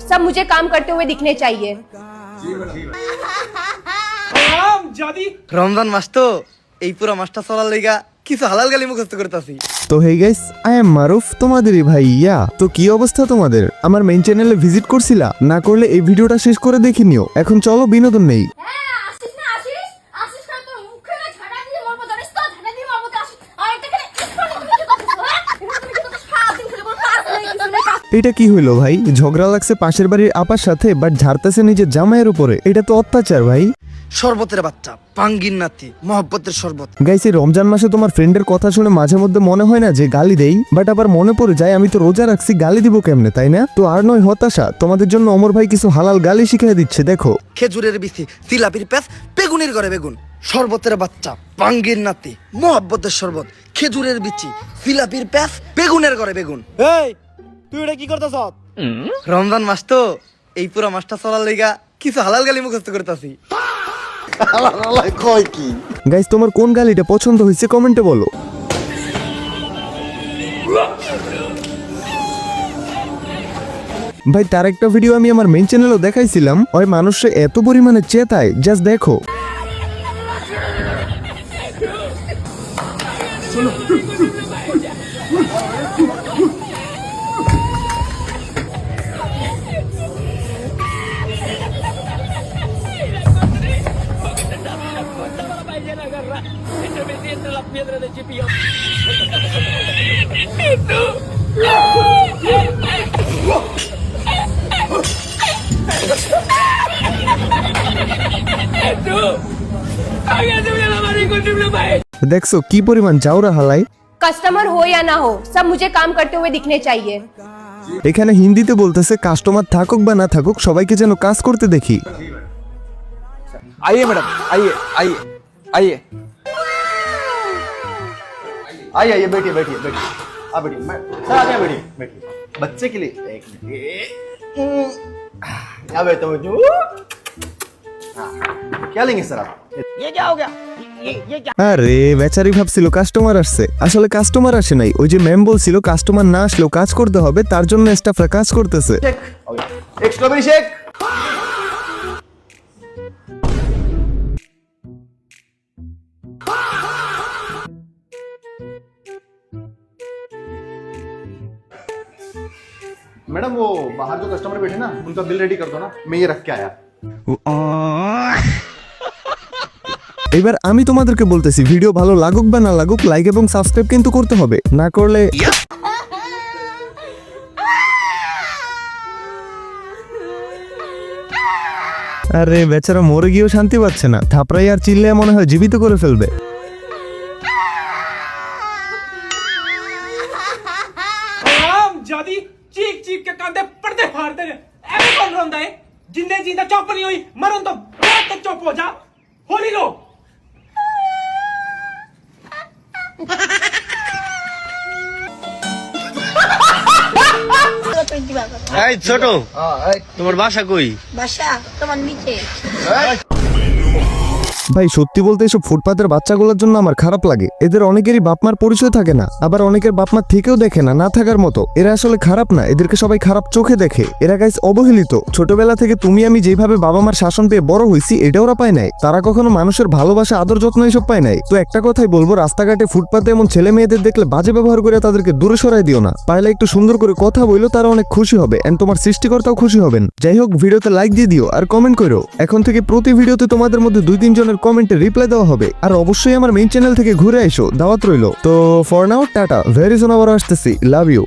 सब मुझे काम करते हुए दिखने चाहिए। রমজান মাস তো এই পুরো মাসটা চলার লেগা কিছু হালাল গালি মুখস্থ করতেছি। তো হেই গাইস, আই এম মারুফ, তোমাদেরই ভাইয়া। তো কি অবস্থা তোমাদের? আমার মেইন চ্যানেলে ভিজিট করছিলা? না করলে এই ভিডিওটা শেষ করে দেখে নিও। এখন চলো বিনোদন নেই। এটা কি হইলো ভাই? ঝগড়া লাগছে পাশের বাড়ির আপার সাথে, বাট ঝাড়তেছে নিজের জামাইয়ের উপরে। এটা তো অত্যাচার ভাই। শরবতের বাচ্চা, পাঙ্গির নাতি, মহব্বতের শরবত। গাইস, এই রমজান মাসে তোমার ফ্রেন্ডের কথা শুনে মাঝে মধ্যে মনে হয় না যে গালি দেই, বাট আবার মনে পড়ে যায় আমি তো রোজা রাখছি, গালি দিব কেমনে, তাই না? তো আর নয় হতাশা, তোমাদের জন্য অমর ভাই কিছু হালাল গালি শিখিয়ে দিচ্ছে, দেখো। খেজুরের বিচি, তিলাপির প্যাঁচ, বেগুনের ঘরে বেগুন। শরবতের বাচ্চা, পাঙ্গির নাতি, মহব্বতের শরবত, খেজুরের বিচি, তিলাপির প্যাঁচ, বেগুনের ঘরে বেগুন। এই তুই এটা কি করতেছ? রমজান মাস তো এই পুরো মাসটা চলার লেগা কিছু হালাল গালি মুখস্থ করতেছি। গাইস, তোমার কোন গালিটা পছন্দ হয়েছে কমেন্টে বলো। ভাই, তার একটা ভিডিও আমি আমার মেইন চ্যানেলেও দেখাইছিলাম। ওই মানুষে এত পরিমাণে চেতায়, জাস্ট দেখো। দেখছো কি পরিমাণ জাউরা হালাই। कस्टमर हो या ना हो, सब मुझे काम करते हुए दिखने चाहिए। এখানে হিন্দিতে বলতেছে কাস্টমার থাকুক বা না থাকুক সবাইকে যেন কাজ করতে দেখি। आइए मैडम, आइए आइए आइए आइए आइए बैठिए बैठिए बैठिए। हाँ बैठिए, सर आ गया, बैठिए बैठिए। बच्चे के लिए एक मिनट, यहाँ बैठता हूँ। क्या लेंगे सर आप? ये क्या हो गया? আরে বেচারি ভাবছিল কাস্টমার আসছে, আসলে কাস্টমার আসে নাই। ওই যে ম্যাম বলছিল কাস্টমার না আসলেও কাজ করতে হবে, তার জন্য স্টাফরা কাজ করতেছে। एक स्ट्रॉबेरी शेक। मैडम वो बाहर जो कस्टमर बैठे ना, उनका बिल रेडी कर दो ना, मैं ये रख के आया। এবার আমি তোমাদেরকে বলতেছি, ভিডিও ভালো লাগুক বা না লাগুক, লাইক এবং সাবস্ক্রাইব কিন্তু করতে হবে, না করলে। আরে বেচারা মরে গিয়েও শান্তি পাচ্ছে না, থাপড়াই আর চিল্লে মনে হয় জীবিত করে ফেলবে। जादी चीख चीख के कांधे पर्दे फाड़ दे। ऐसे कौन रोंदा है? जिंदे जिंदा चौप नहीं हुई, मरन तो बहुत तक चौप हो जा। होली लो। এই ছোট, তোমার বাসা কই? বাসা তোমার নিচে। ভাই সত্যি বলতে এসব ফুটপাতের বাচ্চাগুলোর জন্য আমার খারাপ লাগে। এদের অনেকেরই বাপমার পরিচয় থাকে না, আবার অনেকের বাপমার থেকেও দেখে না, না থাকার মতো। এরা আসলে খারাপ না, এদেরকে সবাই খারাপ চোখে দেখে। এরা গাইস অবহেলিত। ছোটবেলা থেকে তুমি আমি যেভাবে বাবা মার শাসন পেয়ে বড় হয়েছি, এটা ওরা পায় নাই। তারা কখনো মানুষের ভালোবাসা, আদর যত্ন এসব পায় নাই। তো একটা কথাই বলবো, রাস্তাঘাটে ফুটপাতে এমন ছেলে মেয়েদের দেখলে বাজে ব্যবহার করে তাদেরকে দূরে সরাই দিও না। পারলে একটু সুন্দর করে কথা বললো, তারা অনেক খুশি হবে, এন্ড তোমার সৃষ্টিকর্তাও খুশি হবেন। যাই হোক, ভিডিওতে লাইক দিয়ে দিও আর কমেন্ট করো। এখন থেকে প্রতি ভিডিওতে তোমাদের মধ্যে 2-3 জনের কমেন্টে রিপ্লাই দেওয়া হবে। আর অবশ্যই আমার মেইন চ্যানেল থেকে ঘুরে এসো, দাওয়াত রইলো। তো for now tata, very soon আবার আসতেছি, লাভ ইউ।